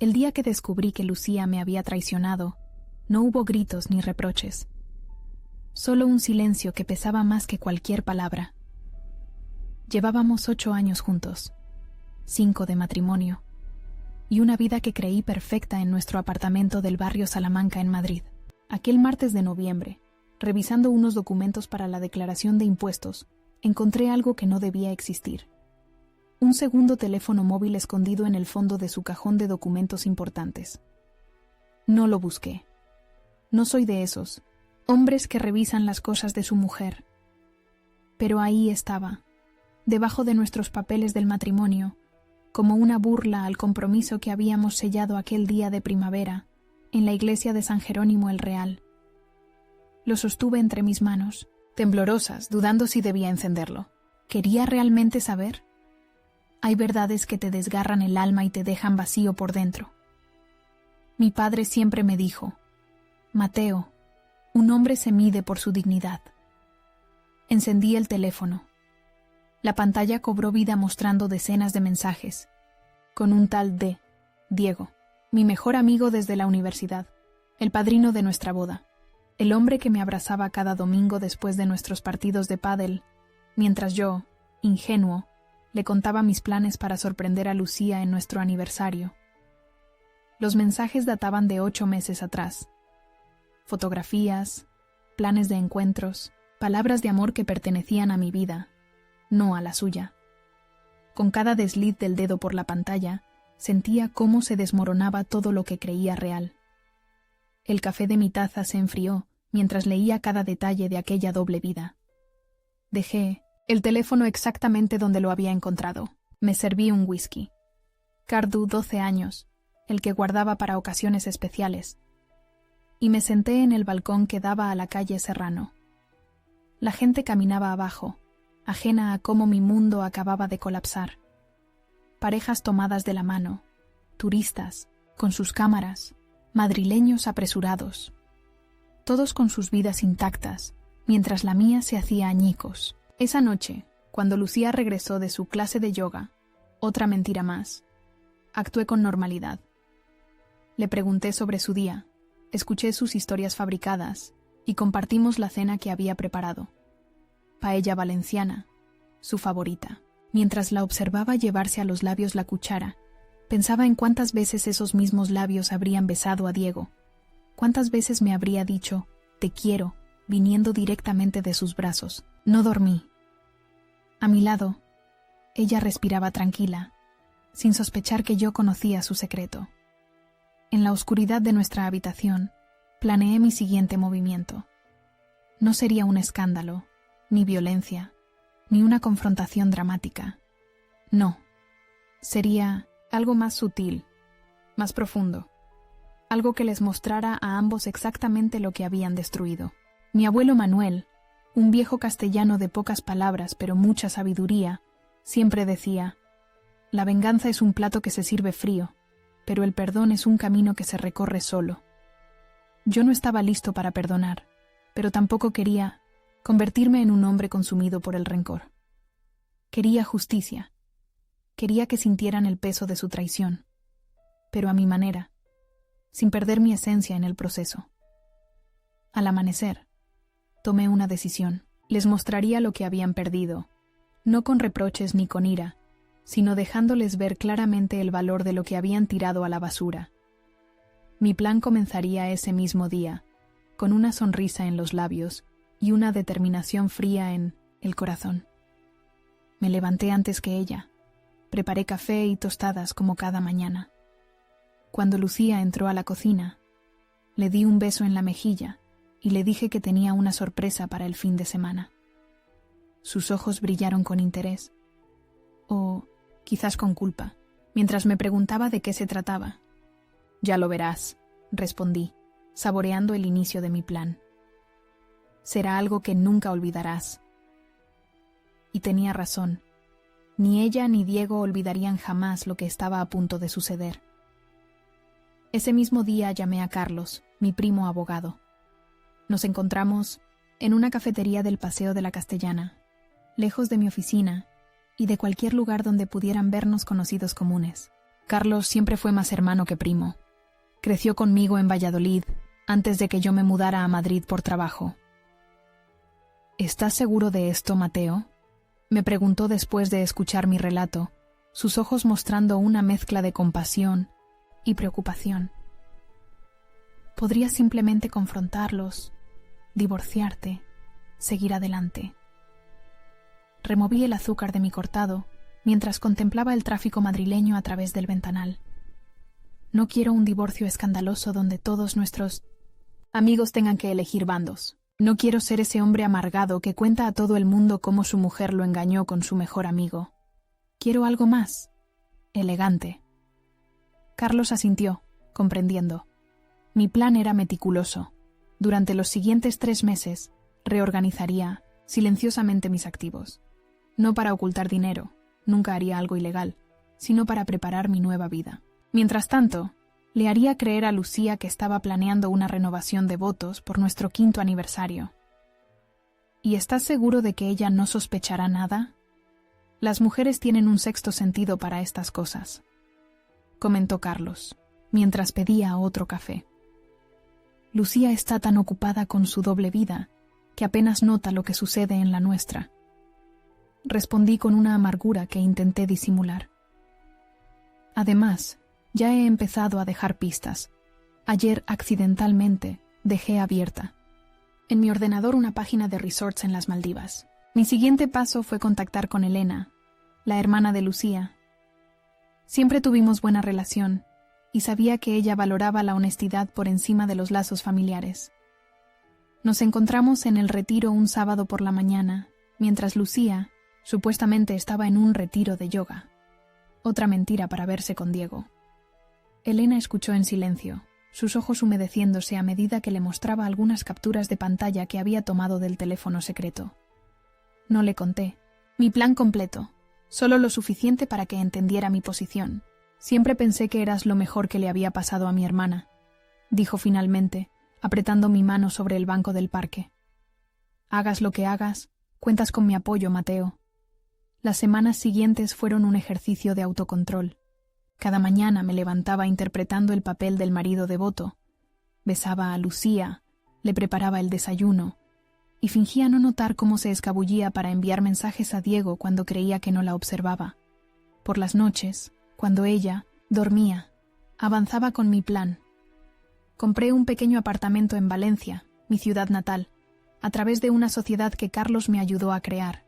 El día que descubrí que Lucía me había traicionado, no hubo gritos ni reproches. Solo un silencio que pesaba más que cualquier palabra. Llevábamos 8 años juntos, 5 de matrimonio, y una vida que creí perfecta en nuestro apartamento del barrio Salamanca en Madrid. Aquel martes de noviembre, revisando unos documentos para la declaración de impuestos, encontré algo que no debía existir. Un segundo teléfono móvil escondido en el fondo de su cajón de documentos importantes. No lo busqué. No soy de esos hombres que revisan las cosas de su mujer. Pero ahí estaba, debajo de nuestros papeles del matrimonio, como una burla al compromiso que habíamos sellado aquel día de primavera en la iglesia de San Jerónimo el Real. Lo sostuve entre mis manos, temblorosas, dudando si debía encenderlo. ¿Quería realmente saber? Hay verdades que te desgarran el alma y te dejan vacío por dentro. Mi padre siempre me dijo: Mateo, un hombre se mide por su dignidad. Encendí el teléfono. La pantalla cobró vida mostrando decenas de mensajes, con un tal Diego, mi mejor amigo desde la universidad, el padrino de nuestra boda, el hombre que me abrazaba cada domingo después de nuestros partidos de pádel, mientras yo, ingenuo, le contaba mis planes para sorprender a Lucía en nuestro aniversario. Los mensajes databan de 8 meses atrás. Fotografías, planes de encuentros, palabras de amor que pertenecían a mi vida, no a la suya. Con cada desliz del dedo por la pantalla, sentía cómo se desmoronaba todo lo que creía real. El café de mi taza se enfrió mientras leía cada detalle de aquella doble vida. Dejé el teléfono exactamente donde lo había encontrado. Me serví un whisky. Cardu, 12 años, el que guardaba para ocasiones especiales, y me senté en el balcón que daba a la calle Serrano. La gente caminaba abajo, ajena a cómo mi mundo acababa de colapsar. Parejas tomadas de la mano, turistas, con sus cámaras, madrileños apresurados, todos con sus vidas intactas, mientras la mía se hacía añicos. Esa noche, cuando Lucía regresó de su clase de yoga, otra mentira más, actué con normalidad. Le pregunté sobre su día, escuché sus historias fabricadas y compartimos la cena que había preparado. Paella valenciana, su favorita. Mientras la observaba llevarse a los labios la cuchara, pensaba en cuántas veces esos mismos labios habrían besado a Diego, cuántas veces me habría dicho «te quiero», viniendo directamente de sus brazos. No dormí. A mi lado, ella respiraba tranquila, sin sospechar que yo conocía su secreto. En la oscuridad de nuestra habitación, planeé mi siguiente movimiento. No sería un escándalo, ni violencia, ni una confrontación dramática. No, sería algo más sutil, más profundo, algo que les mostrara a ambos exactamente lo que habían destruido. Mi abuelo Manuel, un viejo castellano de pocas palabras pero mucha sabiduría, siempre decía: la venganza es un plato que se sirve frío, pero el perdón es un camino que se recorre solo. Yo no estaba listo para perdonar, pero tampoco quería convertirme en un hombre consumido por el rencor. Quería justicia. Quería que sintieran el peso de su traición, pero a mi manera, sin perder mi esencia en el proceso. Al amanecer, tomé una decisión. Les mostraría lo que habían perdido, no con reproches ni con ira, sino dejándoles ver claramente el valor de lo que habían tirado a la basura. Mi plan comenzaría ese mismo día, con una sonrisa en los labios y una determinación fría en el corazón. Me levanté antes que ella. Preparé café y tostadas como cada mañana. Cuando Lucía entró a la cocina, le di un beso en la mejilla y le dije que tenía una sorpresa para el fin de semana. Sus ojos brillaron con interés, o quizás con culpa, mientras me preguntaba de qué se trataba. «Ya lo verás», respondí, saboreando el inicio de mi plan. «Será algo que nunca olvidarás». Y tenía razón. Ni ella ni Diego olvidarían jamás lo que estaba a punto de suceder. Ese mismo día llamé a Carlos, mi primo abogado. Nos encontramos en una cafetería del Paseo de la Castellana, lejos de mi oficina y de cualquier lugar donde pudieran vernos conocidos comunes. Carlos siempre fue más hermano que primo. Creció conmigo en Valladolid antes de que yo me mudara a Madrid por trabajo. ¿Estás seguro de esto, Mateo?, me preguntó después de escuchar mi relato, sus ojos mostrando una mezcla de compasión y preocupación. Podrías simplemente confrontarlos, divorciarte, seguir adelante. Removí el azúcar de mi cortado mientras contemplaba el tráfico madrileño a través del ventanal. No quiero un divorcio escandaloso donde todos nuestros amigos tengan que elegir bandos. No quiero ser ese hombre amargado que cuenta a todo el mundo cómo su mujer lo engañó con su mejor amigo. Quiero algo más elegante. Carlos asintió, comprendiendo. Mi plan era meticuloso. Durante los siguientes 3 meses, reorganizaría silenciosamente mis activos. No para ocultar dinero, nunca haría algo ilegal, sino para preparar mi nueva vida. Mientras tanto, le haría creer a Lucía que estaba planeando una renovación de votos por nuestro 5º aniversario. ¿Y estás seguro de que ella no sospechará nada? Las mujeres tienen un 6º sentido para estas cosas, comentó Carlos, mientras pedía otro café. Lucía está tan ocupada con su doble vida que apenas nota lo que sucede en la nuestra. Respondí con una amargura que intenté disimular. Además, ya he empezado a dejar pistas. Ayer, accidentalmente, dejé abierta en mi ordenador una página de resorts en las Maldivas. Mi siguiente paso fue contactar con Elena, la hermana de Lucía. Siempre tuvimos buena relación, y sabía que ella valoraba la honestidad por encima de los lazos familiares. Nos encontramos en el retiro un sábado por la mañana, mientras Lucía, supuestamente, estaba en un retiro de yoga. Otra mentira para verse con Diego. Elena escuchó en silencio, sus ojos humedeciéndose a medida que le mostraba algunas capturas de pantalla que había tomado del teléfono secreto. No le conté mi plan completo, solo lo suficiente para que entendiera mi posición. Siempre pensé que eras lo mejor que le había pasado a mi hermana, dijo finalmente, apretando mi mano sobre el banco del parque. Hagas lo que hagas, cuentas con mi apoyo, Mateo. Las semanas siguientes fueron un ejercicio de autocontrol. Cada mañana me levantaba interpretando el papel del marido devoto. Besaba a Lucía, le preparaba el desayuno, y fingía no notar cómo se escabullía para enviar mensajes a Diego cuando creía que no la observaba. Por las noches, cuando ella dormía, avanzaba con mi plan. Compré un pequeño apartamento en Valencia, mi ciudad natal, a través de una sociedad que Carlos me ayudó a crear.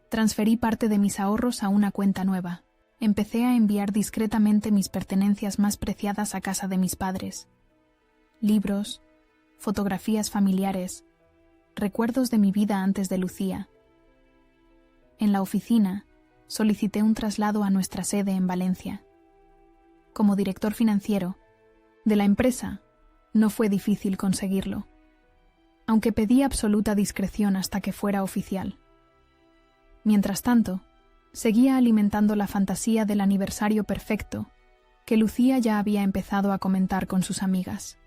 Transferí parte de mis ahorros a una cuenta nueva. Empecé a enviar discretamente mis pertenencias más preciadas a casa de mis padres. Libros, fotografías familiares, recuerdos de mi vida antes de Lucía. En la oficina, solicité un traslado a nuestra sede en Valencia. Como director financiero de la empresa, no fue difícil conseguirlo, aunque pedí absoluta discreción hasta que fuera oficial. Mientras tanto, seguía alimentando la fantasía del aniversario perfecto que Lucía ya había empezado a comentar con sus amigas.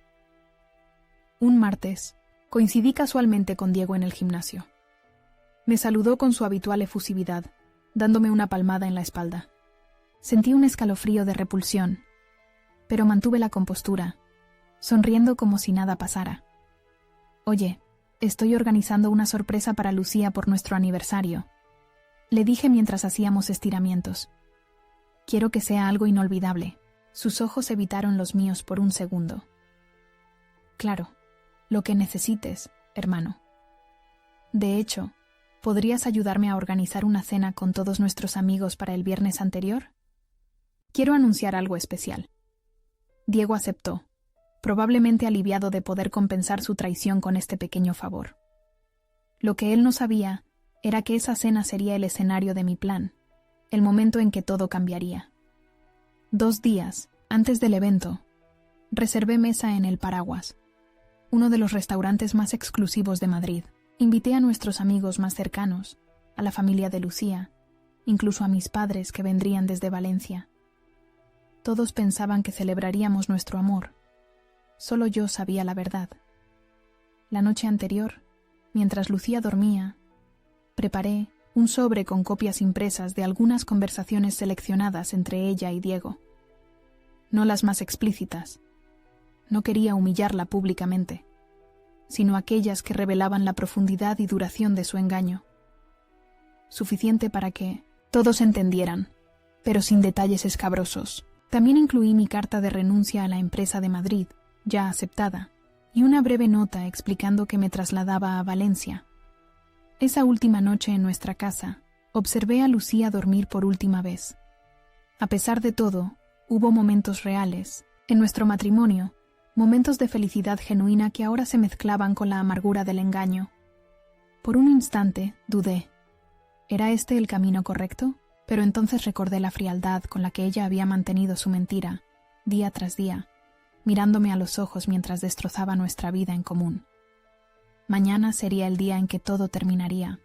Un martes, coincidí casualmente con Diego en el gimnasio. Me saludó con su habitual efusividad, dándome una palmada en la espalda. Sentí un escalofrío de repulsión, pero mantuve la compostura, sonriendo como si nada pasara. «Oye, estoy organizando una sorpresa para Lucía por nuestro aniversario», le dije mientras hacíamos estiramientos. «Quiero que sea algo inolvidable». Sus ojos evitaron los míos por un segundo. «Claro, lo que necesites, hermano. De hecho, ¿podrías ayudarme a organizar una cena con todos nuestros amigos para el viernes anterior? Quiero anunciar algo especial». Diego aceptó, probablemente aliviado de poder compensar su traición con este pequeño favor. Lo que él no sabía era que esa cena sería el escenario de mi plan, el momento en que todo cambiaría. 2 días antes del evento, reservé mesa en el Paraguas, uno de los restaurantes más exclusivos de Madrid. Invité a nuestros amigos más cercanos, a la familia de Lucía, incluso a mis padres que vendrían desde Valencia. Todos pensaban que celebraríamos nuestro amor. Solo yo sabía la verdad. La noche anterior, mientras Lucía dormía, preparé un sobre con copias impresas de algunas conversaciones seleccionadas entre ella y Diego. No las más explícitas. No quería humillarla públicamente, sino aquellas que revelaban la profundidad y duración de su engaño. Suficiente para que todos entendieran, pero sin detalles escabrosos. También incluí mi carta de renuncia a la empresa de Madrid, ya aceptada, y una breve nota explicando que me trasladaba a Valencia. Esa última noche en nuestra casa, observé a Lucía dormir por última vez. A pesar de todo, hubo momentos reales, en nuestro matrimonio, momentos de felicidad genuina que ahora se mezclaban con la amargura del engaño. Por un instante, dudé. ¿Era este el camino correcto? Pero entonces recordé la frialdad con la que ella había mantenido su mentira, día tras día, mirándome a los ojos mientras destrozaba nuestra vida en común. Mañana sería el día en que todo terminaría,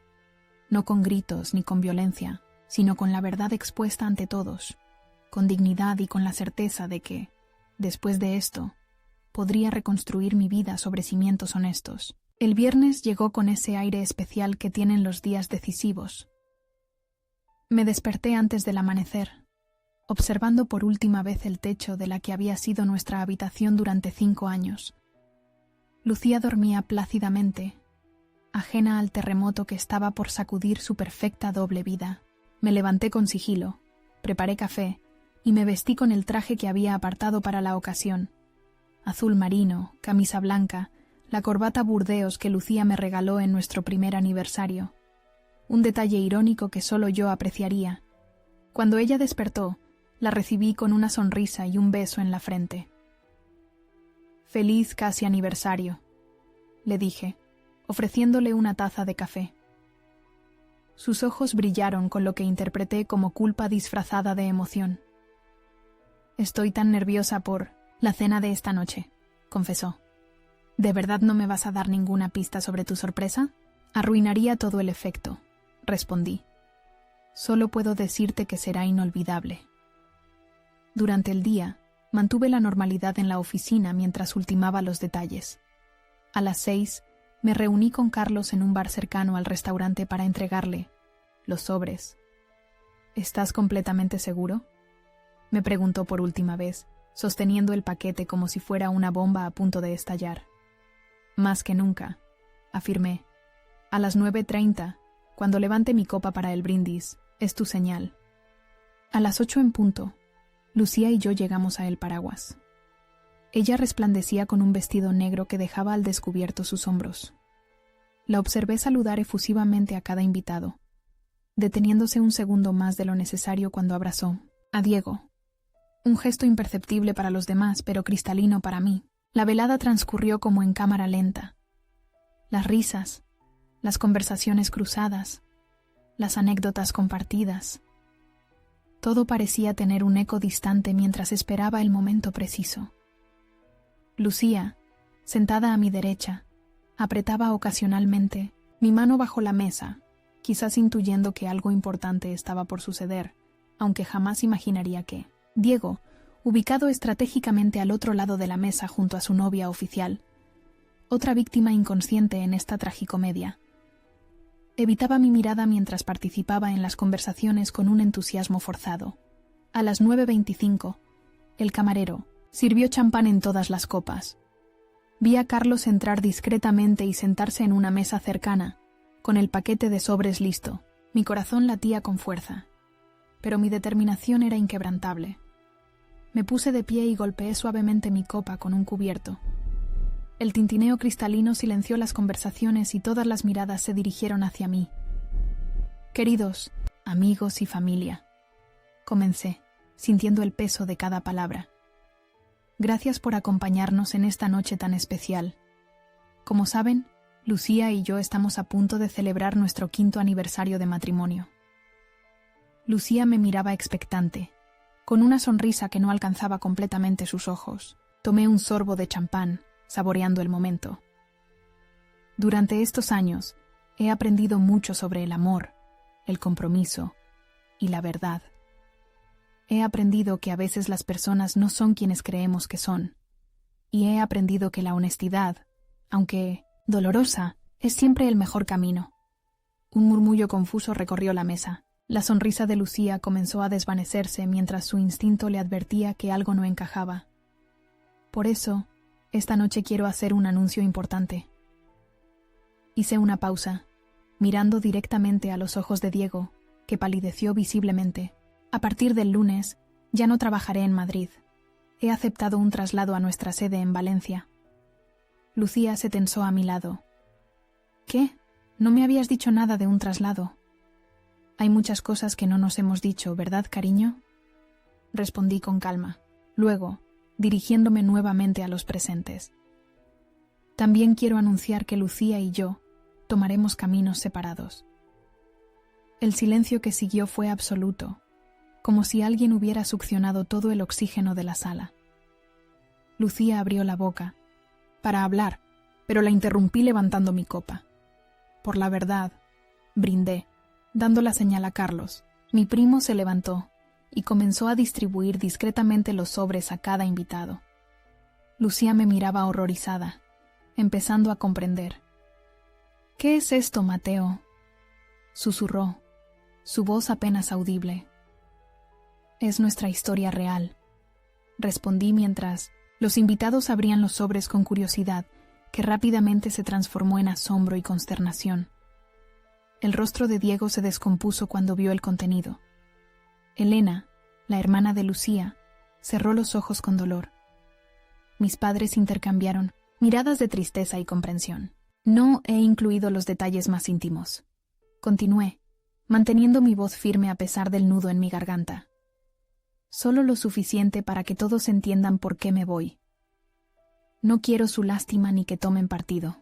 no con gritos ni con violencia, sino con la verdad expuesta ante todos, con dignidad y con la certeza de que, después de esto, podría reconstruir mi vida sobre cimientos honestos. El viernes llegó con ese aire especial que tienen los días decisivos. Me desperté antes del amanecer, observando por última vez el techo de la que había sido nuestra habitación durante 5 años. Lucía dormía plácidamente, ajena al terremoto que estaba por sacudir su perfecta doble vida. Me levanté con sigilo, preparé café y me vestí con el traje que había apartado para la ocasión. Azul marino, camisa blanca, la corbata burdeos que Lucía me regaló en nuestro primer aniversario. Un detalle irónico que solo yo apreciaría. Cuando ella despertó, la recibí con una sonrisa y un beso en la frente. «Feliz casi aniversario», le dije, ofreciéndole una taza de café. Sus ojos brillaron con lo que interpreté como culpa disfrazada de emoción. «Estoy tan nerviosa por la cena de esta noche», confesó. «¿De verdad no me vas a dar ninguna pista sobre tu sorpresa?» «Arruinaría todo el efecto», respondí. «Solo puedo decirte que será inolvidable». Durante el día, mantuve la normalidad en la oficina mientras ultimaba los detalles. A las 6, me reuní con Carlos en un bar cercano al restaurante para entregarle los sobres. «¿Estás completamente seguro?», me preguntó por última vez, sosteniendo el paquete como si fuera una bomba a punto de estallar. «Más que nunca», afirmé. «A las 9:30, cuando levante mi copa para el brindis, es tu señal». A las 8 en punto, Lucía y yo llegamos a El Paraguas. Ella resplandecía con un vestido negro que dejaba al descubierto sus hombros. La observé saludar efusivamente a cada invitado, deteniéndose un segundo más de lo necesario cuando abrazó a Diego. Un gesto imperceptible para los demás, pero cristalino para mí. La velada transcurrió como en cámara lenta. Las risas, las conversaciones cruzadas, las anécdotas compartidas. Todo parecía tener un eco distante mientras esperaba el momento preciso. Lucía, sentada a mi derecha, apretaba ocasionalmente mi mano bajo la mesa, quizás intuyendo que algo importante estaba por suceder, aunque jamás imaginaría qué. Diego, ubicado estratégicamente al otro lado de la mesa junto a su novia oficial, otra víctima inconsciente en esta tragicomedia, evitaba mi mirada mientras participaba en las conversaciones con un entusiasmo forzado. A las 9:25, el camarero sirvió champán en todas las copas. Vi a Carlos entrar discretamente y sentarse en una mesa cercana, con el paquete de sobres listo. Mi corazón latía con fuerza, pero mi determinación era inquebrantable. Me puse de pie y golpeé suavemente mi copa con un cubierto. El tintineo cristalino silenció las conversaciones y todas las miradas se dirigieron hacia mí. «Queridos amigos y familia», comencé, sintiendo el peso de cada palabra. «Gracias por acompañarnos en esta noche tan especial. Como saben, Lucía y yo estamos a punto de celebrar nuestro 5º aniversario de matrimonio». Lucía me miraba expectante, con una sonrisa que no alcanzaba completamente sus ojos. Tomé un sorbo de champán, saboreando el momento. Durante estos años, he aprendido mucho sobre el amor, el compromiso y la verdad. He aprendido que a veces las personas no son quienes creemos que son, y he aprendido que la honestidad, aunque dolorosa, es siempre el mejor camino. Un murmullo confuso recorrió la mesa. La sonrisa de Lucía comenzó a desvanecerse mientras su instinto le advertía que algo no encajaba. Por eso, esta noche quiero hacer un anuncio importante. Hice una pausa, mirando directamente a los ojos de Diego, que palideció visiblemente. A partir del lunes, ya no trabajaré en Madrid. He aceptado un traslado a nuestra sede en Valencia. Lucía se tensó a mi lado. ¿Qué? No me habías dicho nada de un traslado. Hay muchas cosas que no nos hemos dicho, ¿verdad, cariño? Respondí con calma. Luego, dirigiéndome nuevamente a los presentes. También quiero anunciar que Lucía y yo tomaremos caminos separados. El silencio que siguió fue absoluto, como si alguien hubiera succionado todo el oxígeno de la sala. Lucía abrió la boca para hablar, pero la interrumpí levantando mi copa. Por la verdad, brindé, dando la señal a Carlos. Mi primo se levantó y comenzó a distribuir discretamente los sobres a cada invitado. Lucía me miraba horrorizada, empezando a comprender. «¿Qué es esto, Mateo?», susurró, su voz apenas audible. «Es nuestra historia real», respondí mientras los invitados abrían los sobres con curiosidad, que rápidamente se transformó en asombro y consternación. El rostro de Diego se descompuso cuando vio el contenido. Elena, la hermana de Lucía, cerró los ojos con dolor. Mis padres intercambiaron miradas de tristeza y comprensión. No he incluido los detalles más íntimos. Continué, manteniendo mi voz firme a pesar del nudo en mi garganta. Solo lo suficiente para que todos entiendan por qué me voy. No quiero su lástima ni que tomen partido.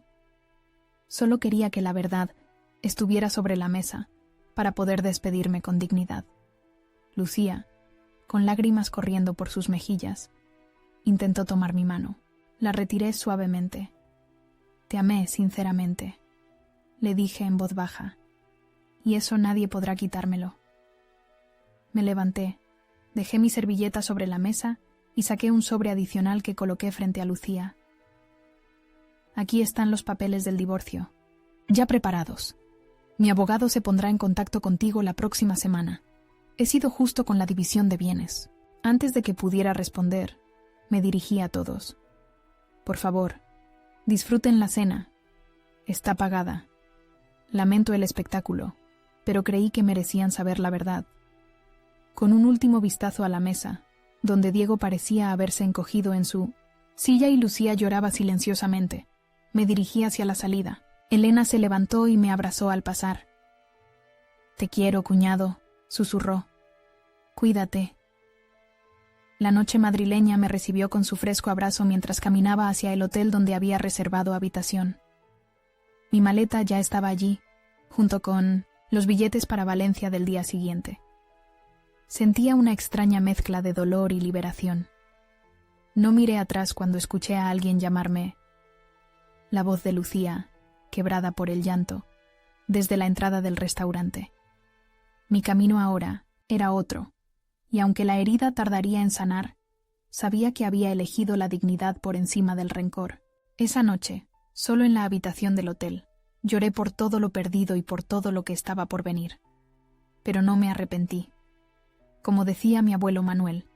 Solo quería que la verdad estuviera sobre la mesa para poder despedirme con dignidad. Lucía, con lágrimas corriendo por sus mejillas, intentó tomar mi mano. La retiré suavemente. «Te amé sinceramente», le dije en voz baja, «y eso nadie podrá quitármelo». Me levanté, dejé mi servilleta sobre la mesa y saqué un sobre adicional que coloqué frente a Lucía. «Aquí están los papeles del divorcio, ya preparados. Mi abogado se pondrá en contacto contigo la próxima semana. He sido justo con la división de bienes». Antes de que pudiera responder, me dirigí a todos. «Por favor, disfruten la cena. Está pagada. Lamento el espectáculo, pero creí que merecían saber la verdad». Con un último vistazo a la mesa, donde Diego parecía haberse encogido en su silla y Lucía lloraba silenciosamente, me dirigí hacia la salida. Elena se levantó y me abrazó al pasar. «Te quiero, cuñado», susurró. «Cuídate». La noche madrileña me recibió con su fresco abrazo mientras caminaba hacia el hotel donde había reservado habitación. Mi maleta ya estaba allí, junto con los billetes para Valencia del día siguiente. Sentía una extraña mezcla de dolor y liberación. No miré atrás cuando escuché a alguien llamarme. La voz de Lucía, quebrada por el llanto, desde la entrada del restaurante. Mi camino ahora era otro, y aunque la herida tardaría en sanar, sabía que había elegido la dignidad por encima del rencor. Esa noche, solo en la habitación del hotel, lloré por todo lo perdido y por todo lo que estaba por venir. Pero no me arrepentí. Como decía mi abuelo Manuel,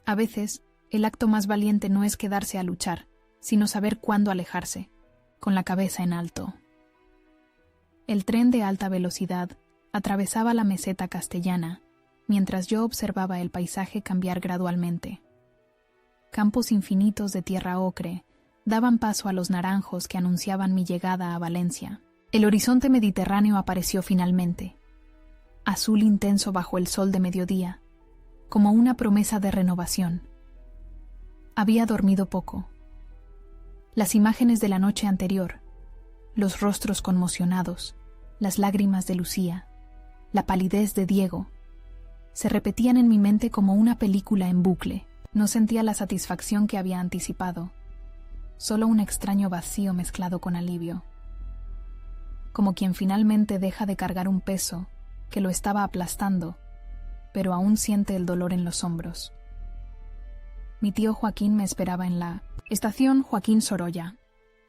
a veces el acto más valiente no es quedarse a luchar, sino saber cuándo alejarse, con la cabeza en alto. El tren de alta velocidad atravesaba la meseta castellana, mientras yo observaba el paisaje cambiar gradualmente. Campos infinitos de tierra ocre daban paso a los naranjos que anunciaban mi llegada a Valencia. El horizonte mediterráneo apareció finalmente, azul intenso bajo el sol de mediodía, como una promesa de renovación. Había dormido poco. Las imágenes de la noche anterior, los rostros conmocionados, las lágrimas de Lucía, la palidez de Diego, se repetían en mi mente como una película en bucle. No sentía la satisfacción que había anticipado, solo un extraño vacío mezclado con alivio. Como quien finalmente deja de cargar un peso que lo estaba aplastando, pero aún siente el dolor en los hombros. Mi tío Joaquín me esperaba en la estación Joaquín Sorolla.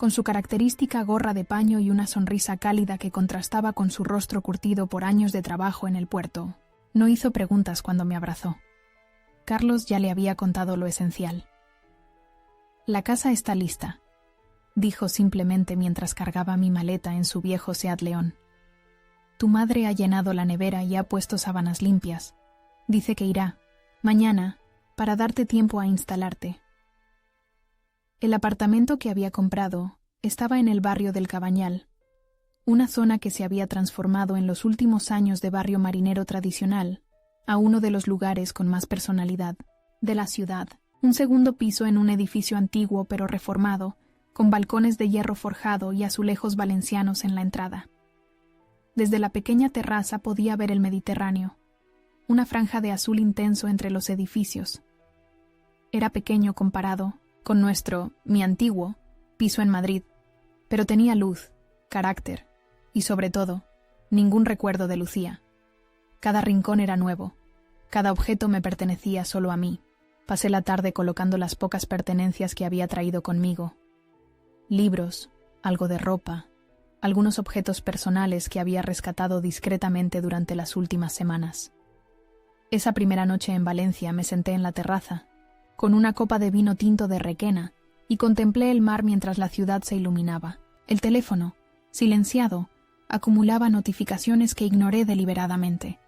con su característica gorra de paño y una sonrisa cálida que contrastaba con su rostro curtido por años de trabajo en el puerto. No hizo preguntas cuando me abrazó. Carlos ya le había contado lo esencial. «La casa está lista», dijo simplemente mientras cargaba mi maleta en su viejo Seat León. «Tu madre ha llenado la nevera y ha puesto sábanas limpias. Dice que irá, mañana, para darte tiempo a instalarte». El apartamento que había comprado estaba en el barrio del Cabañal, una zona que se había transformado en los últimos años de barrio marinero tradicional a uno de los lugares con más personalidad de la ciudad. Un segundo piso en un edificio antiguo pero reformado, con balcones de hierro forjado y azulejos valencianos en la entrada. Desde la pequeña terraza podía ver el Mediterráneo, una franja de azul intenso entre los edificios. Era pequeño comparado con mi antiguo, piso en Madrid, pero tenía luz, carácter y, sobre todo, ningún recuerdo de Lucía. Cada rincón era nuevo, cada objeto me pertenecía solo a mí. Pasé la tarde colocando las pocas pertenencias que había traído conmigo. Libros, algo de ropa, algunos objetos personales que había rescatado discretamente durante las últimas semanas. Esa primera noche en Valencia me senté en la terraza, con una copa de vino tinto de Requena, y contemplé el mar mientras la ciudad se iluminaba. El teléfono, silenciado, acumulaba notificaciones que ignoré deliberadamente.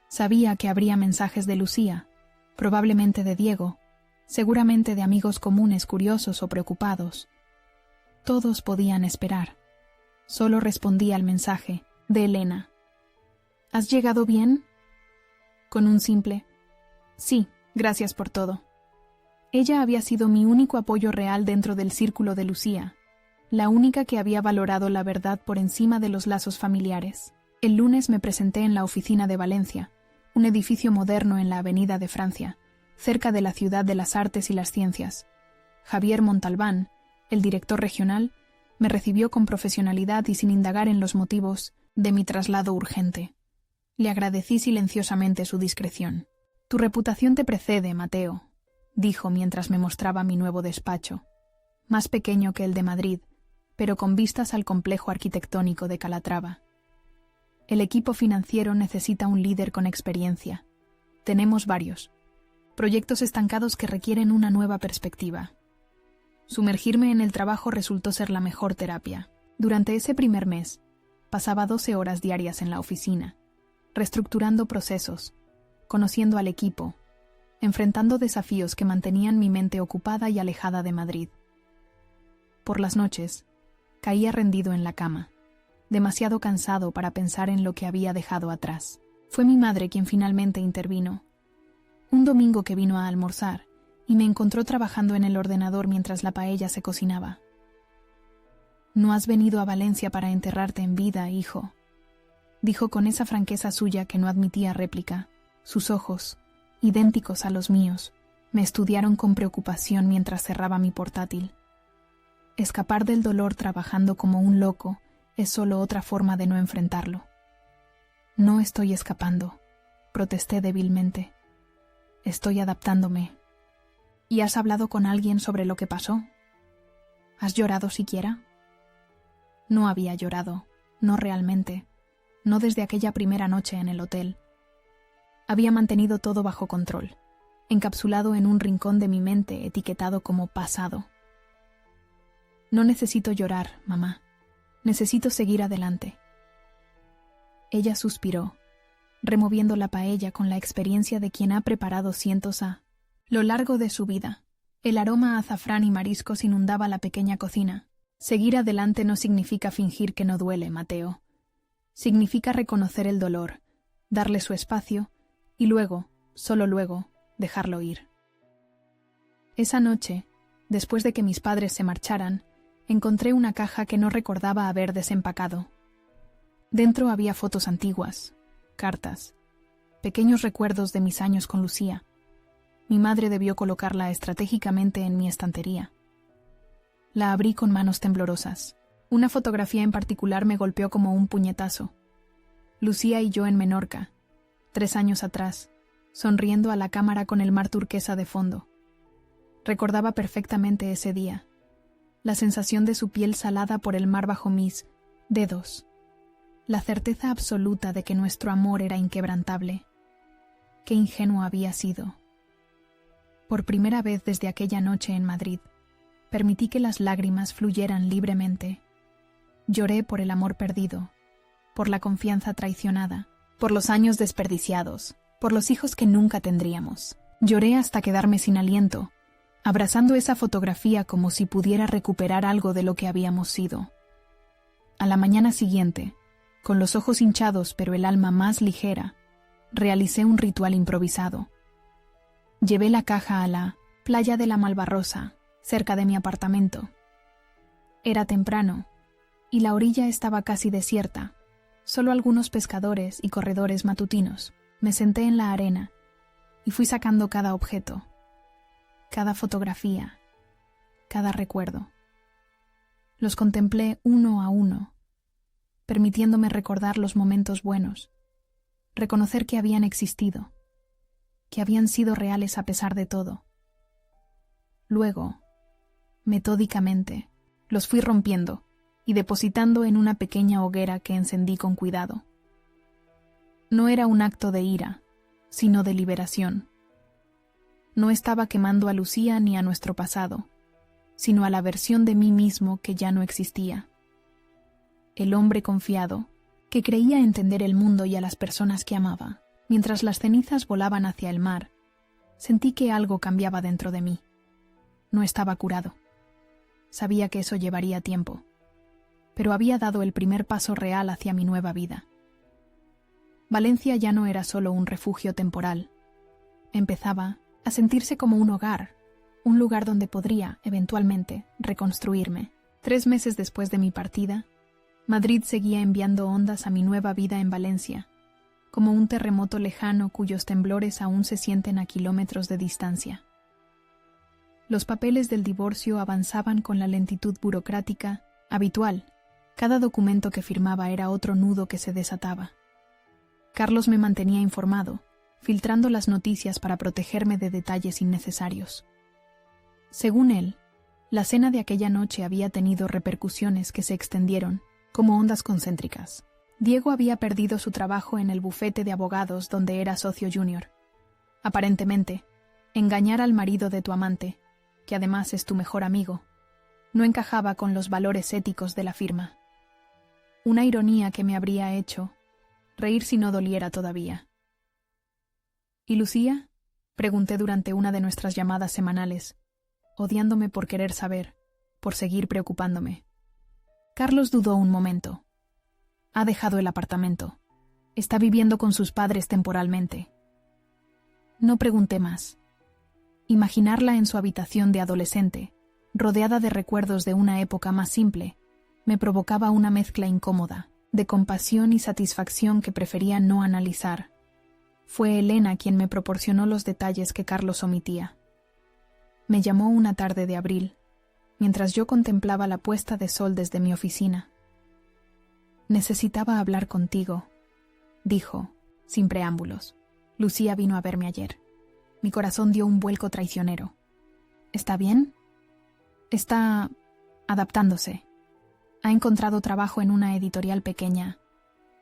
Sabía que habría mensajes de Lucía, probablemente de Diego, seguramente de amigos comunes curiosos o preocupados. Todos podían esperar. Solo respondí al mensaje de Elena. «¿Has llegado bien?», con un simple «Sí, gracias por todo». Ella había sido mi único apoyo real dentro del círculo de Lucía, la única que había valorado la verdad por encima de los lazos familiares. El lunes me presenté en la oficina de Valencia, un edificio moderno en la Avenida de Francia, cerca de la Ciudad de las Artes y las Ciencias. Javier Montalbán, el director regional, me recibió con profesionalidad y sin indagar en los motivos de mi traslado urgente. Le agradecí silenciosamente su discreción. «Tu reputación te precede, Mateo», dijo mientras me mostraba mi nuevo despacho, más pequeño que el de Madrid, pero con vistas al complejo arquitectónico de Calatrava. «El equipo financiero necesita un líder con experiencia. Tenemos varios. Proyectos estancados que requieren una nueva perspectiva». Sumergirme en el trabajo resultó ser la mejor terapia. Durante ese primer mes, pasaba 12 horas diarias en la oficina, reestructurando procesos, conociendo al equipo, enfrentando desafíos que mantenían mi mente ocupada y alejada de Madrid. Por las noches, caía rendido en la cama, demasiado cansado para pensar en lo que había dejado atrás. Fue mi madre quien finalmente intervino. Un domingo que vino a almorzar, y me encontró trabajando en el ordenador mientras la paella se cocinaba. «No has venido a Valencia para enterrarte en vida, hijo», dijo con esa franqueza suya que no admitía réplica. Sus ojos, idénticos a los míos, me estudiaron con preocupación mientras cerraba mi portátil. Escapar del dolor trabajando como un loco es solo otra forma de no enfrentarlo. «No estoy escapando», protesté débilmente. «Estoy adaptándome». «¿Y has hablado con alguien sobre lo que pasó? ¿Has llorado siquiera?» No había llorado, no realmente, no desde aquella primera noche en el hotel. Había mantenido todo bajo control, encapsulado en un rincón de mi mente etiquetado como pasado. «No necesito llorar, mamá. Necesito seguir adelante». Ella suspiró, removiendo la paella con la experiencia de quien ha preparado cientos a lo largo de su vida. El aroma a azafrán y mariscos inundaba la pequeña cocina. «Seguir adelante no significa fingir que no duele, Mateo. Significa reconocer el dolor, darle su espacio y luego, solo luego, dejarlo ir». Esa noche, después de que mis padres se marcharan, encontré una caja que no recordaba haber desempacado. Dentro había fotos antiguas, cartas, pequeños recuerdos de mis años con Lucía. Mi madre debió colocarla estratégicamente en mi estantería. La abrí con manos temblorosas. Una fotografía en particular me golpeó como un puñetazo. Lucía y yo en Menorca, 3 años atrás, sonriendo a la cámara con el mar turquesa de fondo. Recordaba perfectamente ese día. la sensación de su piel salada por el mar bajo mis dedos, la certeza absoluta de que nuestro amor era inquebrantable. Qué ingenuo había sido. Por primera vez desde aquella noche en Madrid, permití que las lágrimas fluyeran libremente. Lloré por el amor perdido, por la confianza traicionada, por los años desperdiciados, por los hijos que nunca tendríamos. Lloré hasta quedarme sin aliento, abrazando esa fotografía como si pudiera recuperar algo de lo que habíamos sido. A la mañana siguiente, con los ojos hinchados pero el alma más ligera, realicé un ritual improvisado. Llevé la caja a la playa de la Malvarrosa, cerca de mi apartamento. Era temprano, y la orilla estaba casi desierta, solo algunos pescadores y corredores matutinos. Me senté en la arena y fui sacando cada objeto, cada fotografía, cada recuerdo. Los contemplé uno a uno, permitiéndome recordar los momentos buenos, reconocer que habían existido, que habían sido reales a pesar de todo. Luego, metódicamente, los fui rompiendo y depositando en una pequeña hoguera que encendí con cuidado. No era un acto de ira, sino de liberación. No estaba quemando a Lucía ni a nuestro pasado, sino a la versión de mí mismo que ya no existía. El hombre confiado, que creía entender el mundo y a las personas que amaba. Mientras las cenizas volaban hacia el mar, sentí que algo cambiaba dentro de mí. No estaba curado. Sabía que eso llevaría tiempo, pero había dado el primer paso real hacia mi nueva vida. Valencia ya no era solo un refugio temporal. Empezaba a sentirse como un hogar, un lugar donde podría, eventualmente, reconstruirme. 3 meses después de mi partida, Madrid seguía enviando ondas a mi nueva vida en Valencia, como un terremoto lejano cuyos temblores aún se sienten a kilómetros de distancia. Los papeles del divorcio avanzaban con la lentitud burocrática habitual. Cada documento que firmaba era otro nudo que se desataba. Carlos me mantenía informado, filtrando las noticias para protegerme de detalles innecesarios. Según él, la cena de aquella noche había tenido repercusiones que se extendieron, como ondas concéntricas. Diego había perdido su trabajo en el bufete de abogados donde era socio junior. Aparentemente, engañar al marido de tu amante, que además es tu mejor amigo, no encajaba con los valores éticos de la firma. Una ironía que me habría hecho reír si no doliera todavía. ¿Y Lucía? Pregunté durante una de nuestras llamadas semanales, odiándome por querer saber, por seguir preocupándome. Carlos dudó un momento. Ha dejado el apartamento. Está viviendo con sus padres temporalmente. No pregunté más. Imaginarla en su habitación de adolescente, rodeada de recuerdos de una época más simple, me provocaba una mezcla incómoda, de compasión y satisfacción que prefería no analizar. Fue Elena quien me proporcionó los detalles que Carlos omitía. Me llamó una tarde de abril, mientras yo contemplaba la puesta de sol desde mi oficina. Necesitaba hablar contigo, dijo, sin preámbulos. Lucía vino a verme ayer. Mi corazón dio un vuelco traicionero. ¿Está bien? Está adaptándose. Ha encontrado trabajo en una editorial pequeña.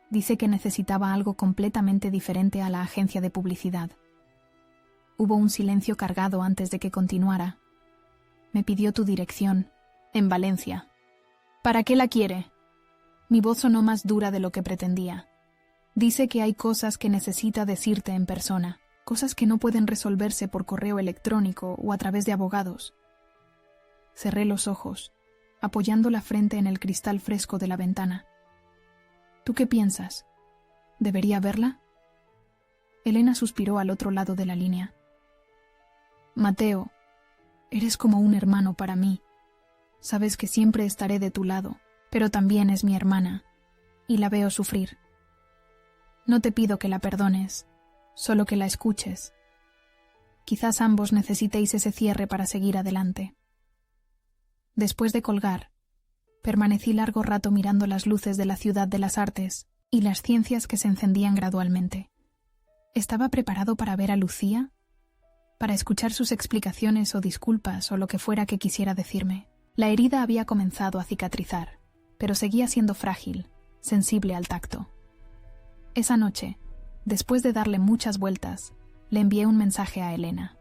Dice que necesitaba algo completamente diferente a la agencia de publicidad. Hubo un silencio cargado antes de que continuara. Me pidió tu dirección, en Valencia. ¿Para qué la quiere? Mi voz sonó más dura de lo que pretendía. Dice que hay cosas que necesita decirte en persona, cosas que no pueden resolverse por correo electrónico o a través de abogados. Cerré los ojos, apoyando la frente en el cristal fresco de la ventana. ¿Tú qué piensas? ¿Debería verla? Elena suspiró al otro lado de la línea. Mateo, eres como un hermano para mí. Sabes que siempre estaré de tu lado, pero también es mi hermana, y la veo sufrir. No te pido que la perdones, solo que la escuches. Quizás ambos necesitéis ese cierre para seguir adelante. Después de colgar, permanecí largo rato mirando las luces de la ciudad de las artes y las ciencias que se encendían gradualmente. ¿Estaba preparado para ver a Lucía? ¿Para escuchar sus explicaciones o disculpas o lo que fuera que quisiera decirme? La herida había comenzado a cicatrizar, pero seguía siendo frágil, sensible al tacto. Esa noche, después de darle muchas vueltas, le envié un mensaje a Elena.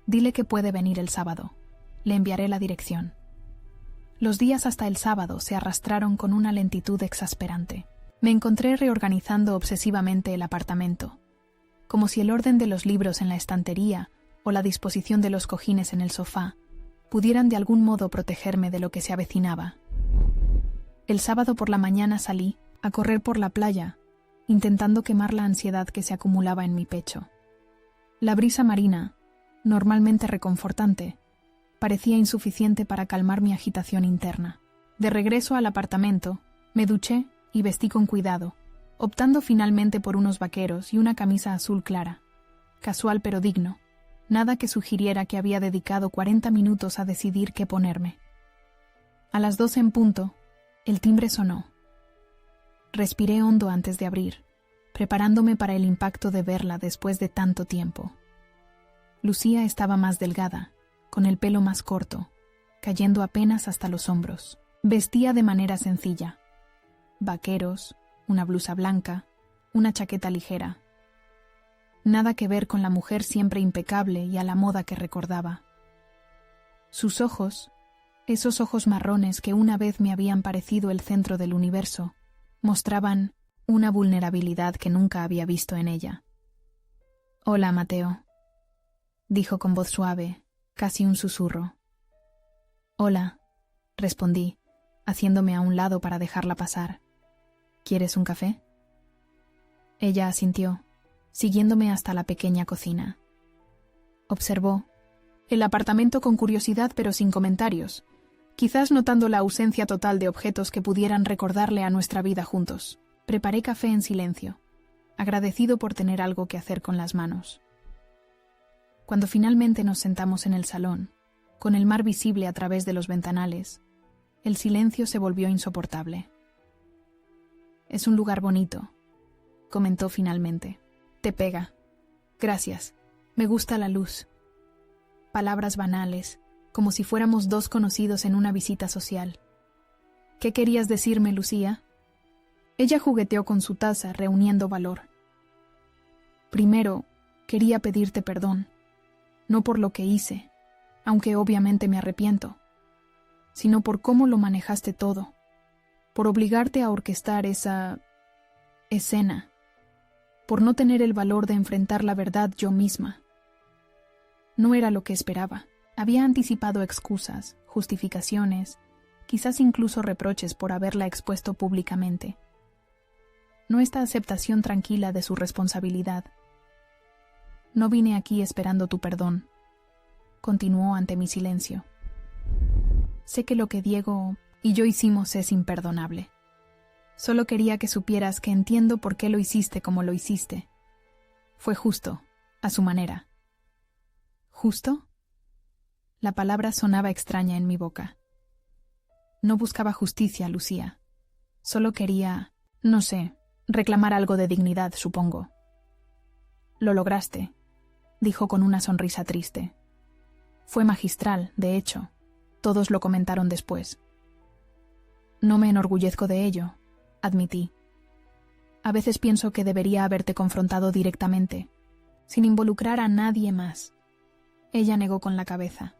Dile que puede venir el sábado. Le enviaré la dirección. Los días hasta el sábado se arrastraron con una lentitud exasperante. Me encontré reorganizando obsesivamente el apartamento, como si el orden de los libros en la estantería o la disposición de los cojines en el sofá pudieran de algún modo protegerme de lo que se avecinaba. El sábado por la mañana salí a correr por la playa, intentando quemar la ansiedad que se acumulaba en mi pecho. La brisa marina, normalmente reconfortante, parecía insuficiente para calmar mi agitación interna. De regreso al apartamento, me duché y vestí con cuidado, optando finalmente por unos vaqueros y una camisa azul clara. Casual pero digno, nada que sugiriera que había dedicado 40 minutos a decidir qué ponerme. A las 12 en punto, el timbre sonó. Respiré hondo antes de abrir, preparándome para el impacto de verla después de tanto tiempo. Lucía estaba más delgada, con el pelo más corto, cayendo apenas hasta los hombros. Vestía de manera sencilla. Vaqueros, una blusa blanca, una chaqueta ligera. Nada que ver con la mujer siempre impecable y a la moda que recordaba. Sus ojos, esos ojos marrones que una vez me habían parecido el centro del universo, mostraban una vulnerabilidad que nunca había visto en ella. «Hola, Mateo», dijo con voz suave, casi un susurro. «Hola», respondí, haciéndome a un lado para dejarla pasar. «¿Quieres un café?» Ella asintió, siguiéndome hasta la pequeña cocina. Observó el apartamento con curiosidad pero sin comentarios, quizás notando la ausencia total de objetos que pudieran recordarle a nuestra vida juntos. Preparé café en silencio, agradecido por tener algo que hacer con las manos. Cuando finalmente nos sentamos en el salón, con el mar visible a través de los ventanales, el silencio se volvió insoportable. «Es un lugar bonito», comentó finalmente. «Te pega. Gracias. Me gusta la luz». Palabras banales, como si fuéramos dos conocidos en una visita social. «¿Qué querías decirme, Lucía?» Ella jugueteó con su taza, reuniendo valor. «Primero, quería pedirte perdón, no por lo que hice, aunque obviamente me arrepiento, sino por cómo lo manejaste todo, por obligarte a orquestar esa escena, por no tener el valor de enfrentar la verdad yo misma. No era lo que esperaba. Había anticipado excusas, justificaciones, quizás incluso reproches por haberla expuesto públicamente. No esta aceptación tranquila de su responsabilidad. «No vine aquí esperando tu perdón», continuó ante mi silencio. «Sé que lo que Diego y yo hicimos es imperdonable. Solo quería que supieras que entiendo por qué lo hiciste como lo hiciste. Fue justo, a su manera». ¿Justo? La palabra sonaba extraña en mi boca. No buscaba justicia, Lucía. Solo quería, no sé, reclamar algo de dignidad, supongo. «Lo lograste», dijo con una sonrisa triste. «Fue magistral, de hecho. Todos lo comentaron después». «No me enorgullezco de ello», admití. «A veces pienso que debería haberte confrontado directamente, sin involucrar a nadie más». Ella negó con la cabeza.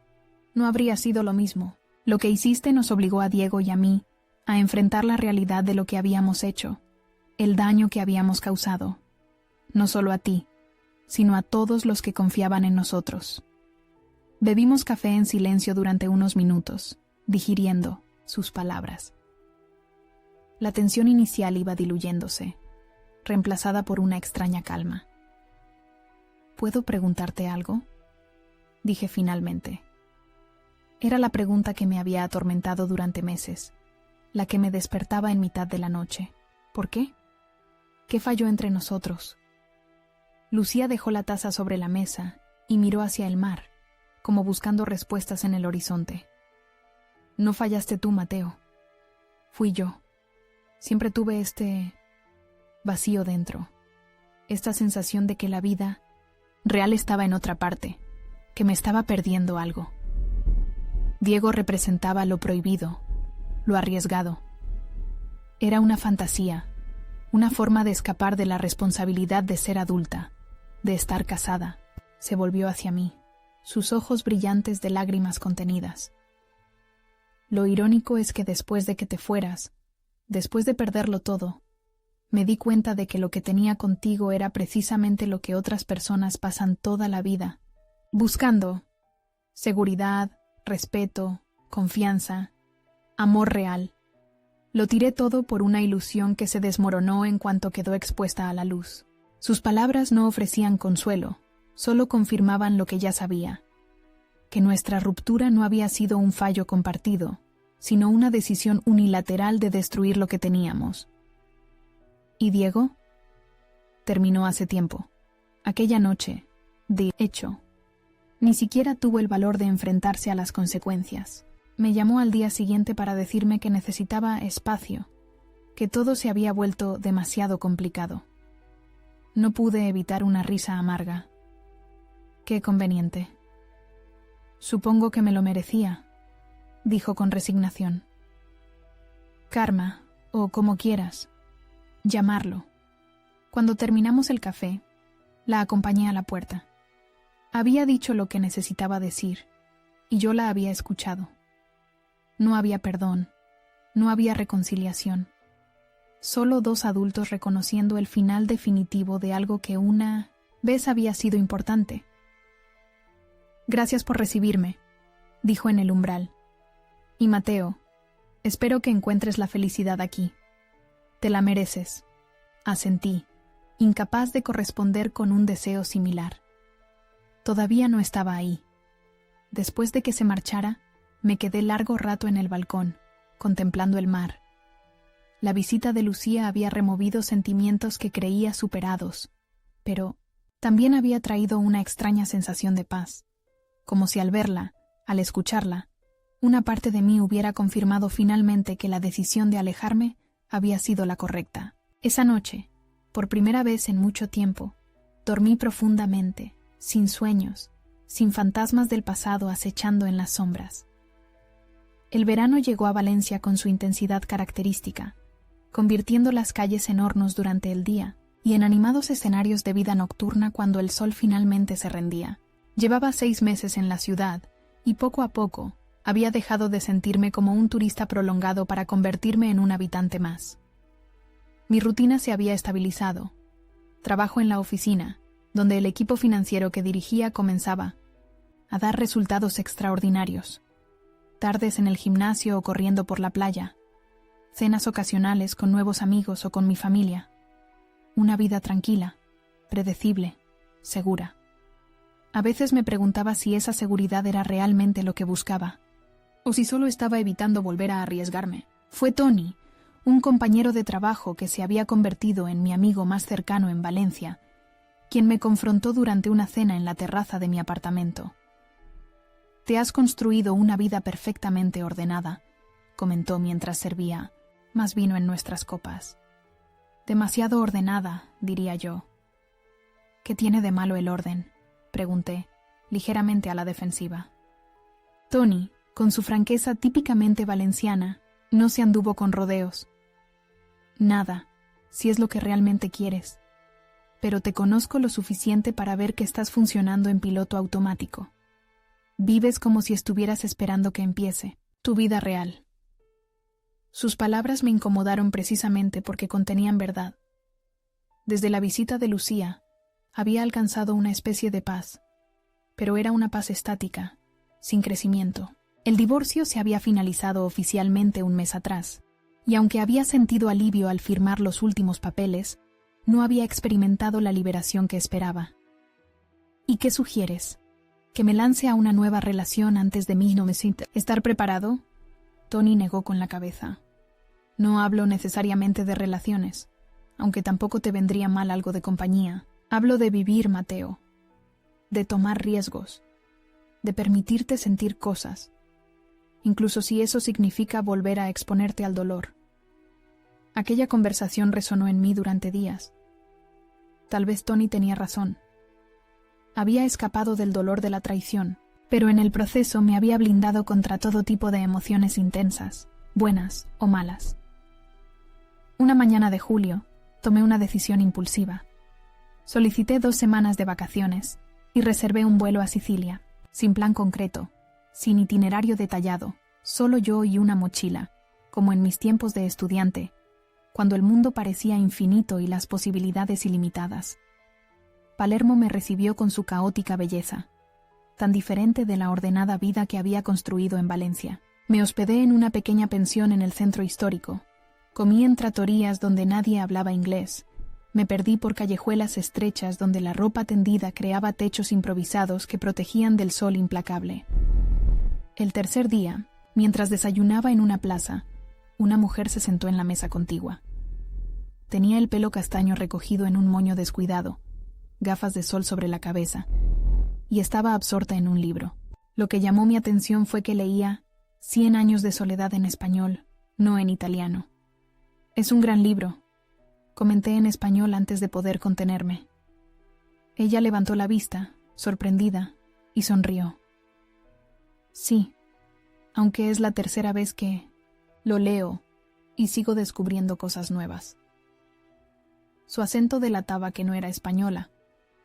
«No habría sido lo mismo. Lo que hiciste nos obligó a Diego y a mí a enfrentar la realidad de lo que habíamos hecho, el daño que habíamos causado. No solo a ti, sino a todos los que confiaban en nosotros». Bebimos café en silencio durante unos minutos, digiriendo sus palabras. La tensión inicial iba diluyéndose, reemplazada por una extraña calma. «¿Puedo preguntarte algo?», dije finalmente. Era la pregunta que me había atormentado durante meses, la que me despertaba en mitad de la noche. ¿Por qué? ¿Qué falló entre nosotros? Lucía dejó la taza sobre la mesa y miró hacia el mar, como buscando respuestas en el horizonte. «No fallaste tú, Mateo. Fui yo. Siempre tuve este vacío dentro, esta sensación de que la vida real estaba en otra parte, que me estaba perdiendo algo». Diego representaba lo prohibido, lo arriesgado. Era una fantasía, una forma de escapar de la responsabilidad de ser adulta, de estar casada. Se volvió hacia mí, sus ojos brillantes de lágrimas contenidas. Lo irónico es que después de que te fueras, después de perderlo todo, me di cuenta de que lo que tenía contigo era precisamente lo que otras personas pasan toda la vida, buscando: seguridad, respeto, confianza, amor real. Lo tiré todo por una ilusión que se desmoronó en cuanto quedó expuesta a la luz. Sus palabras no ofrecían consuelo, solo confirmaban lo que ya sabía: que nuestra ruptura no había sido un fallo compartido, sino una decisión unilateral de destruir lo que teníamos. ¿Y Diego? Terminó hace tiempo. Aquella noche, de hecho, ni siquiera tuvo el valor de enfrentarse a las consecuencias. Me llamó al día siguiente para decirme que necesitaba espacio, que todo se había vuelto demasiado complicado. No pude evitar una risa amarga. Qué conveniente. Supongo que me lo merecía, dijo con resignación. Karma, o como quieras llamarlo. Cuando terminamos el café, la acompañé a la puerta. Había dicho lo que necesitaba decir, y yo la había escuchado. No había perdón, no había reconciliación. Solo dos adultos reconociendo el final definitivo de algo que una vez había sido importante. Gracias por recibirme, dijo en el umbral. Y Mateo, espero que encuentres la felicidad aquí. Te la mereces, asentí, incapaz de corresponder con un deseo similar. Todavía no estaba ahí. Después de que se marchara, me quedé largo rato en el balcón, contemplando el mar. La visita de Lucía había removido sentimientos que creía superados, pero también había traído una extraña sensación de paz, como si al verla, al escucharla, una parte de mí hubiera confirmado finalmente que la decisión de alejarme había sido la correcta. Esa noche, por primera vez en mucho tiempo, dormí profundamente, sin sueños, sin fantasmas del pasado acechando en las sombras. El verano llegó a Valencia con su intensidad característica, convirtiendo las calles en hornos durante el día y en animados escenarios de vida nocturna cuando el sol finalmente se rendía. Llevaba 6 meses en la ciudad y poco a poco había dejado de sentirme como un turista prolongado para convertirme en un habitante más. Mi rutina se había estabilizado. Trabajo en la oficina, donde el equipo financiero que dirigía comenzaba a dar resultados extraordinarios. Tardes en el gimnasio o corriendo por la playa, cenas ocasionales con nuevos amigos o con mi familia. Una vida tranquila, predecible, segura. A veces me preguntaba si esa seguridad era realmente lo que buscaba, o si solo estaba evitando volver a arriesgarme. Fue Tony, un compañero de trabajo que se había convertido en mi amigo más cercano en Valencia, quien me confrontó durante una cena en la terraza de mi apartamento. «Te has construido una vida perfectamente ordenada», comentó mientras servía más vino en nuestras copas. «Demasiado ordenada», diría yo. «¿Qué tiene de malo el orden?», pregunté, ligeramente a la defensiva. Tony, con su franqueza típicamente valenciana, no se anduvo con rodeos. «Nada, si es lo que realmente quieres. Pero te conozco lo suficiente para ver que estás funcionando en piloto automático. Vives como si estuvieras esperando que empiece tu vida real». Sus palabras me incomodaron precisamente porque contenían verdad. Desde la visita de Lucía, había alcanzado una especie de paz, pero era una paz estática, sin crecimiento. El divorcio se había finalizado oficialmente un mes atrás, y aunque había sentido alivio al firmar los últimos papeles, no había experimentado la liberación que esperaba. ¿Y qué sugieres? ¿Que me lance a una nueva relación antes de 1900? ¿Estar preparado? Tony negó con la cabeza. No hablo necesariamente de relaciones, aunque tampoco te vendría mal algo de compañía. Hablo de vivir, Mateo, de tomar riesgos, de permitirte sentir cosas, incluso si eso significa volver a exponerte al dolor. Aquella conversación resonó en mí durante días. Tal vez Tony tenía razón. Había escapado del dolor de la traición, pero en el proceso me había blindado contra todo tipo de emociones intensas, buenas o malas. Una mañana de julio, tomé una decisión impulsiva. Solicité 2 semanas de vacaciones y reservé un vuelo a Sicilia, sin plan concreto, sin itinerario detallado, solo yo y una mochila, como en mis tiempos de estudiante, cuando el mundo parecía infinito y las posibilidades ilimitadas. Palermo me recibió con su caótica belleza, tan diferente de la ordenada vida que había construido en Valencia. Me hospedé en una pequeña pensión en el centro histórico. Comí en trattorías donde nadie hablaba inglés. Me perdí por callejuelas estrechas donde la ropa tendida creaba techos improvisados que protegían del sol implacable. El tercer día, mientras desayunaba en una plaza, una mujer se sentó en la mesa contigua. Tenía el pelo castaño recogido en un moño descuidado, gafas de sol sobre la cabeza, y estaba absorta en un libro. Lo que llamó mi atención fue que leía 100 años de soledad en español, no en italiano. «Es un gran libro», comenté en español antes de poder contenerme. Ella levantó la vista, sorprendida, y sonrió. «Sí, aunque es la tercera vez que lo leo y sigo descubriendo cosas nuevas». Su acento delataba que no era española,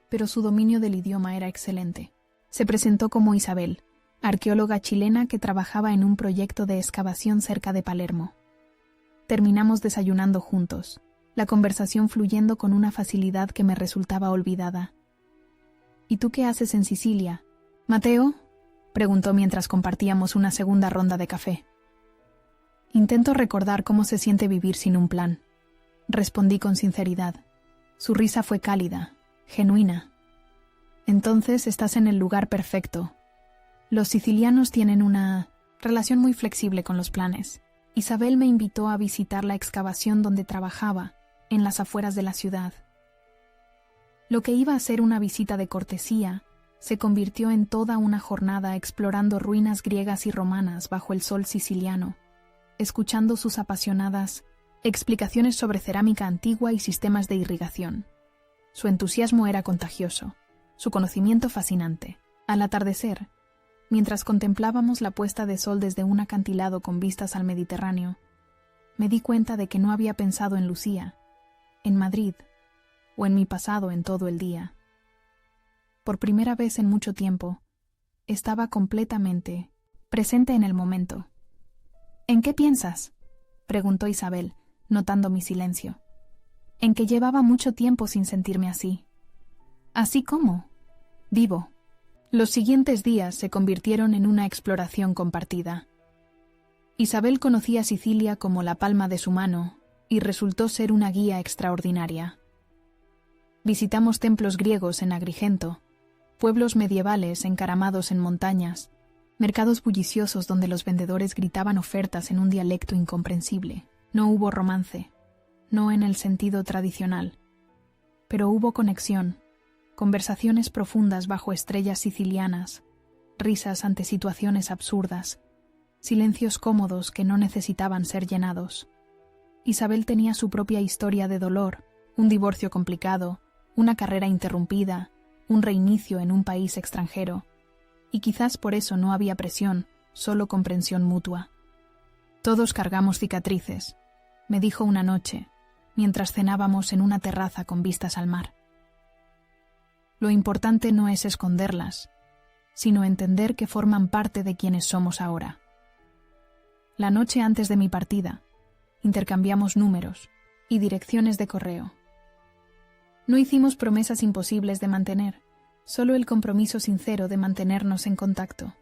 pero su dominio del idioma era excelente. Se presentó como Isabel, arqueóloga chilena que trabajaba en un proyecto de excavación cerca de Palermo. Terminamos desayunando juntos, la conversación fluyendo con una facilidad que me resultaba olvidada. «¿Y tú qué haces en Sicilia, Mateo?», preguntó mientras compartíamos una segunda ronda de café. «Intento recordar cómo se siente vivir sin un plan», respondí con sinceridad. Su risa fue cálida, genuina. «Entonces estás en el lugar perfecto. Los sicilianos tienen una relación muy flexible con los planes. Isabel me invitó a visitar la excavación donde trabajaba, en las afueras de la ciudad. Lo que iba a ser una visita de cortesía se convirtió en toda una jornada explorando ruinas griegas y romanas bajo el sol siciliano, escuchando sus apasionadas explicaciones sobre cerámica antigua y sistemas de irrigación. Su entusiasmo era contagioso, su conocimiento fascinante. Al atardecer, mientras contemplábamos la puesta de sol desde un acantilado con vistas al Mediterráneo, me di cuenta de que no había pensado en Lucía, en Madrid o en mi pasado en todo el día. Por primera vez en mucho tiempo, estaba completamente presente en el momento. «¿En qué piensas?», preguntó Isabel, notando mi silencio. «En que llevaba mucho tiempo sin sentirme así». «¿Así cómo?». «Vivo». Los siguientes días se convirtieron en una exploración compartida. Isabel conocía Sicilia como la palma de su mano y resultó ser una guía extraordinaria. Visitamos templos griegos en Agrigento, pueblos medievales encaramados en montañas, mercados bulliciosos donde los vendedores gritaban ofertas en un dialecto incomprensible. No hubo romance, no en el sentido tradicional, pero hubo conexión, conversaciones profundas bajo estrellas sicilianas, risas ante situaciones absurdas, silencios cómodos que no necesitaban ser llenados. Isabel tenía su propia historia de dolor, un divorcio complicado, una carrera interrumpida, un reinicio en un país extranjero, y quizás por eso no había presión, solo comprensión mutua. «Todos cargamos cicatrices», me dijo una noche, mientras cenábamos en una terraza con vistas al mar. «Lo importante no es esconderlas, sino entender que forman parte de quienes somos ahora». La noche antes de mi partida, intercambiamos números y direcciones de correo. No hicimos promesas imposibles de mantener, solo el compromiso sincero de mantenernos en contacto.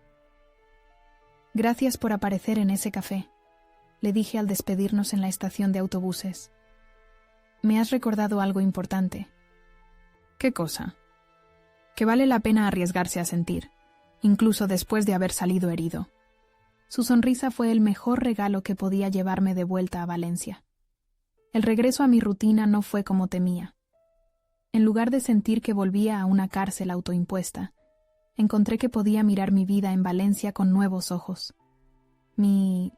«Gracias por aparecer en ese café», le dije al despedirnos en la estación de autobuses. «Me has recordado algo importante». «¿Qué cosa?». «Que vale la pena arriesgarse a sentir, incluso después de haber salido herido». Su sonrisa fue el mejor regalo que podía llevarme de vuelta a Valencia. El regreso a mi rutina no fue como temía. En lugar de sentir que volvía a una cárcel autoimpuesta, encontré que podía mirar mi vida en Valencia con nuevos ojos. Mi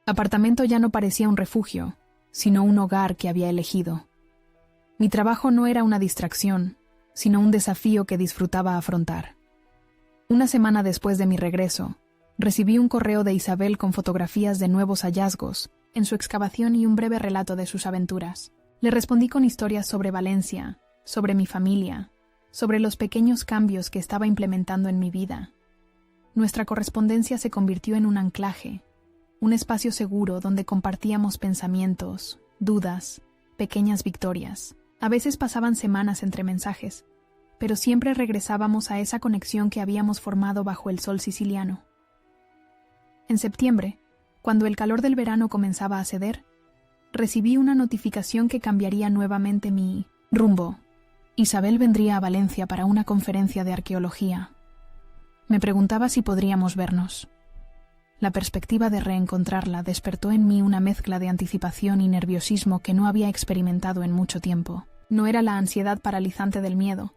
apartamento ya no parecía un refugio, sino un hogar que había elegido. Mi trabajo no era una distracción, sino un desafío que disfrutaba afrontar. Una semana después de mi regreso, recibí un correo de Isabel con fotografías de nuevos hallazgos en su excavación y un breve relato de sus aventuras. Le respondí con historias sobre Valencia, sobre mi familia, sobre los pequeños cambios que estaba implementando en mi vida. Nuestra correspondencia se convirtió en un anclaje, un espacio seguro donde compartíamos pensamientos, dudas, pequeñas victorias. A veces pasaban semanas entre mensajes, pero siempre regresábamos a esa conexión que habíamos formado bajo el sol siciliano. En septiembre, cuando el calor del verano comenzaba a ceder, recibí una notificación que cambiaría nuevamente mi rumbo. Isabel vendría a Valencia para una conferencia de arqueología. Me preguntaba si podríamos vernos. La perspectiva de reencontrarla despertó en mí una mezcla de anticipación y nerviosismo que no había experimentado en mucho tiempo. No era la ansiedad paralizante del miedo,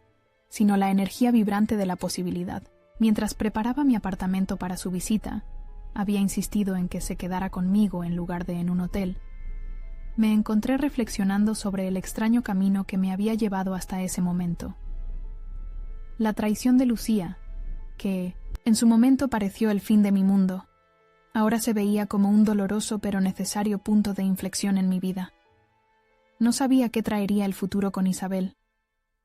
sino la energía vibrante de la posibilidad. Mientras preparaba mi apartamento para su visita, había insistido en que se quedara conmigo en lugar de en un hotel. Me encontré reflexionando sobre el extraño camino que me había llevado hasta ese momento. La traición de Lucía, que en su momento pareció el fin de mi mundo, ahora se veía como un doloroso pero necesario punto de inflexión en mi vida. No sabía qué traería el futuro con Isabel,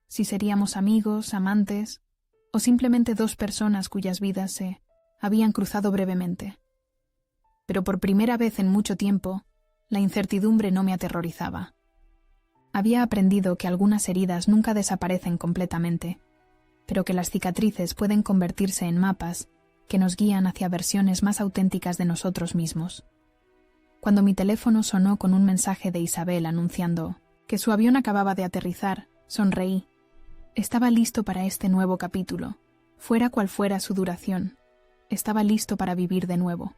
si seríamos amigos, amantes, o simplemente dos personas cuyas vidas se habían cruzado brevemente. Pero por primera vez en mucho tiempo, la incertidumbre no me aterrorizaba. Había aprendido que algunas heridas nunca desaparecen completamente, pero que las cicatrices pueden convertirse en mapas que nos guían hacia versiones más auténticas de nosotros mismos. Cuando mi teléfono sonó con un mensaje de Isabel anunciando que su avión acababa de aterrizar, sonreí. Estaba listo para este nuevo capítulo, fuera cual fuera su duración. Estaba listo para vivir de nuevo.